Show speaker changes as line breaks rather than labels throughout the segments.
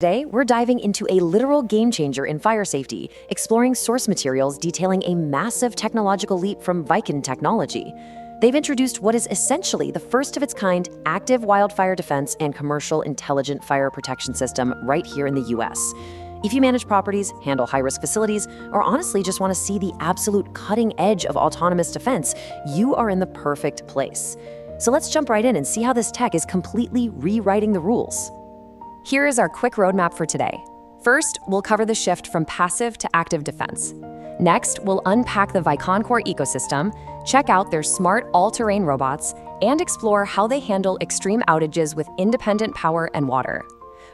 Today, we're diving into a literal game changer in fire safety, exploring source materials detailing a massive technological leap from Vicon technology. They've introduced what is essentially the first of its kind active wildfire defense and commercial intelligent fire protection system right here in the US. If you manage properties, handle high-risk facilities, or honestly just want to see the absolute cutting edge of autonomous defense, you are in the perfect place. So let's jump right in and see how this tech is completely rewriting the rules. Here is our quick roadmap for today. First, we'll cover the shift from passive to active defense. Next, we'll unpack the Vicon core ecosystem, check out their smart all-terrain robots, and explore how they handle extreme outages with independent power and water.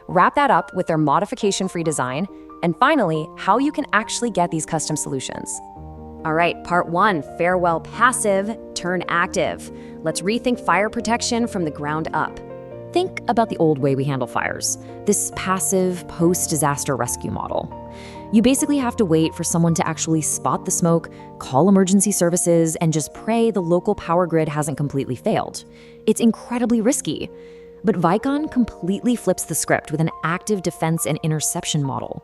Wrap that up with their modification-free design, and finally, how you can actually get these custom solutions. All right, part one, farewell passive, turn active. Let's rethink fire protection from the ground up. Think about the old way we handle fires, this passive post-disaster rescue model. You basically have to wait for someone to actually spot the smoke, call emergency services, and just pray the local power grid hasn't completely failed. It's incredibly risky. But Vicon completely flips the script with an active defense and interception model.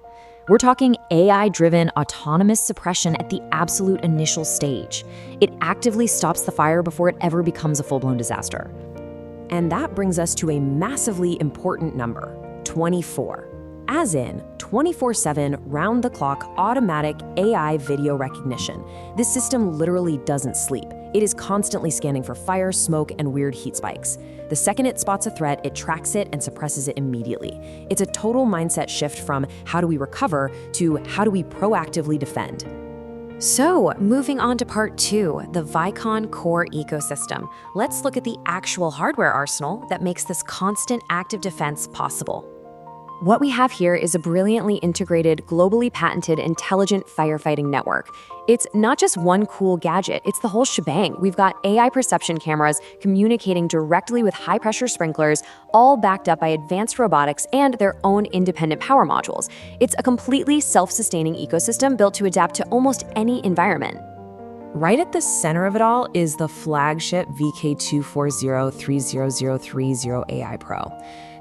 We're talking AI-driven autonomous suppression at the absolute initial stage. It actively stops the fire before it ever becomes a full-blown disaster. And that brings us to a massively important number, 24. As in 24/7, round-the-clock automatic AI video recognition. This system literally doesn't sleep. It is constantly scanning for fire, smoke, and weird heat spikes. The second it spots a threat, it tracks it and suppresses it immediately. It's a total mindset shift from how do we recover to how do we proactively defend. So, moving on to part two, the Vicon core ecosystem. Let's look at the actual hardware arsenal that makes this constant active defense possible. What we have here is a brilliantly integrated, globally patented, intelligent firefighting network. It's not just one cool gadget, it's the whole shebang. We've got AI perception cameras communicating directly with high-pressure sprinklers, all backed up by advanced robotics and their own independent power modules. It's a completely self-sustaining ecosystem built to adapt to almost any environment. Right at the center of it all is the flagship VK2403030 AI Pro.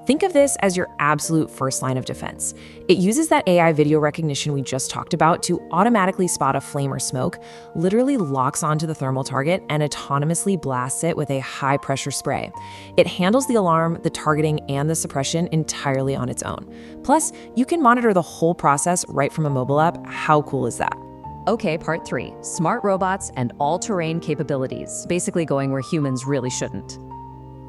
Think of this as your absolute first line of defense. It uses that AI video recognition we just talked about to automatically spot a flame or smoke, literally locks onto the thermal target, and autonomously blasts it with a high-pressure spray. It handles the alarm, the targeting, and the suppression entirely on its own. Plus, you can monitor the whole process right from a mobile app. How cool is that? Okay, part three, smart robots and all-terrain capabilities, basically going where humans really shouldn't.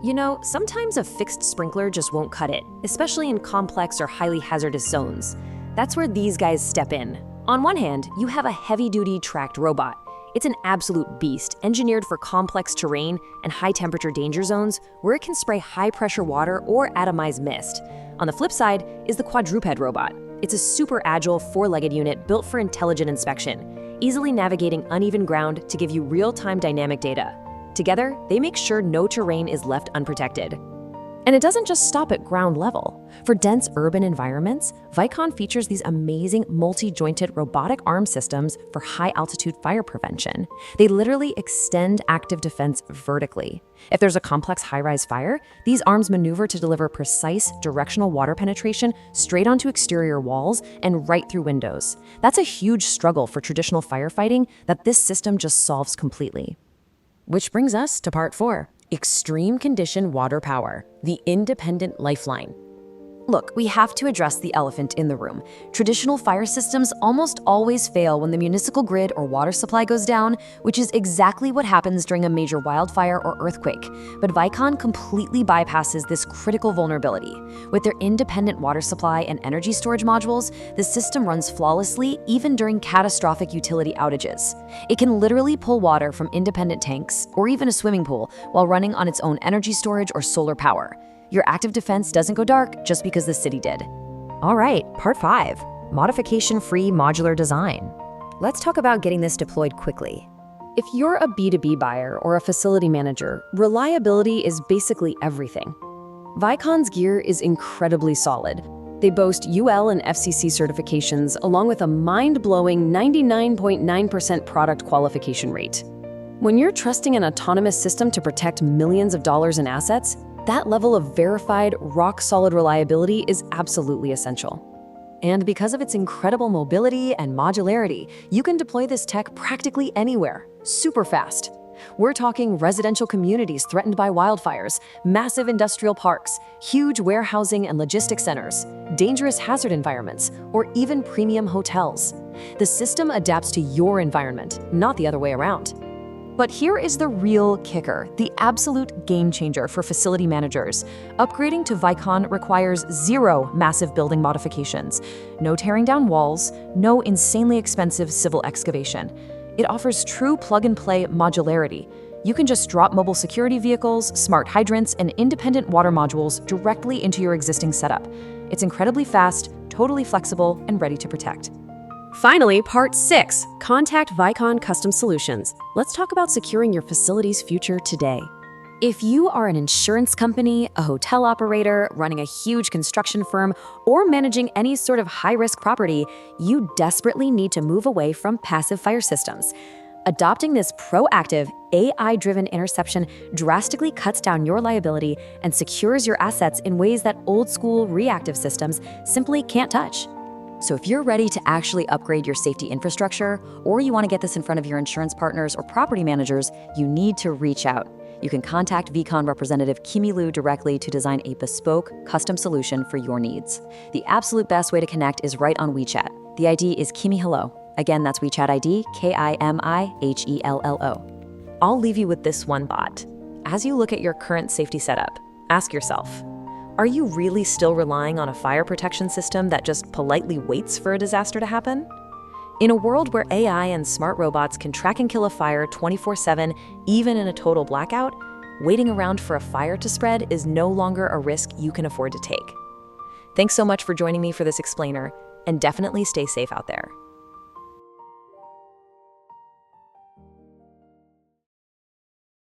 You know, sometimes a fixed sprinkler just won't cut it, especially in complex or highly hazardous zones. That's where these guys step in. On one hand, you have a heavy-duty tracked robot. It's an absolute beast, engineered for complex terrain and high-temperature danger zones where it can spray high-pressure water or atomize mist. On the flip side is the quadruped robot. It's a super agile, four-legged unit built for intelligent inspection, easily navigating uneven ground to give you real-time dynamic data. Together, they make sure no terrain is left unprotected. And it doesn't just stop at ground level. For dense urban environments, Vicon features these amazing multi-jointed robotic arm systems for high-altitude fire prevention. They literally extend active defense vertically. If there's a complex high-rise fire, these arms maneuver to deliver precise directional water penetration straight onto exterior walls and right through windows. That's a huge struggle for traditional firefighting that this system just solves completely. Which brings us to part four, extreme condition water power, the independent lifeline. Look, we have to address the elephant in the room. Traditional fire systems almost always fail when the municipal grid or water supply goes down, which is exactly what happens during a major wildfire or earthquake. But Vicon completely bypasses this critical vulnerability. With their independent water supply and energy storage modules, the system runs flawlessly even during catastrophic utility outages. It can literally pull water from independent tanks or even a swimming pool while running on its own energy storage or solar power. Your active defense doesn't go dark just because the city did. All right, part five, modification-free modular design. Let's talk about getting this deployed quickly. If you're a B2B buyer or a facility manager, reliability is basically everything. Vicon's gear is incredibly solid. They boast UL and FCC certifications along with a mind-blowing 99.9% product qualification rate. When you're trusting an autonomous system to protect millions of dollars in assets,
That level of verified, rock-solid reliability is absolutely essential. And because of its incredible mobility and modularity, you can deploy this tech practically anywhere, super fast. We're talking residential communities threatened by wildfires, massive industrial parks, huge warehousing and logistics centers, dangerous hazard environments, or even premium hotels. The system adapts to your environment, not the other way around. But here is the real kicker, the absolute game changer for facility managers. Upgrading to Vicon requires zero massive building modifications, no tearing down walls, no insanely expensive civil excavation. It offers true plug-and-play modularity. You can just drop mobile security vehicles, smart hydrants, and independent water modules directly into your existing setup. It's incredibly fast, totally flexible, and ready to protect. Finally, part 6, contact Vicon Custom Solutions. Let's talk about securing your facility's future today. If you are an insurance company, a hotel operator, running a huge construction firm, or managing any sort of high-risk property, you desperately need to move away from passive fire systems. Adopting this proactive, AI-driven interception drastically cuts down your liability and secures your assets in ways that old-school reactive systems simply can't touch. So if you're ready to actually upgrade your safety infrastructure, or you want to get this in front of your insurance partners or property managers, you need to reach out. You can contact Vicon representative KiMi Liu directly to design a bespoke, custom solution for your needs. The absolute best way to connect is right on WeChat. The ID is KiMiHello. Again, that's WeChat ID, KiMiHello. I'll leave you with this one thought. As you look at your current safety setup, ask yourself, are you really still relying on a fire protection system that just politely waits for a disaster to happen? In a world where AI and smart robots can track and kill a fire 24/7, even in a total blackout, waiting around for a fire to spread is no longer a risk you can afford to take. Thanks so much for joining me for this explainer, and definitely stay safe out there.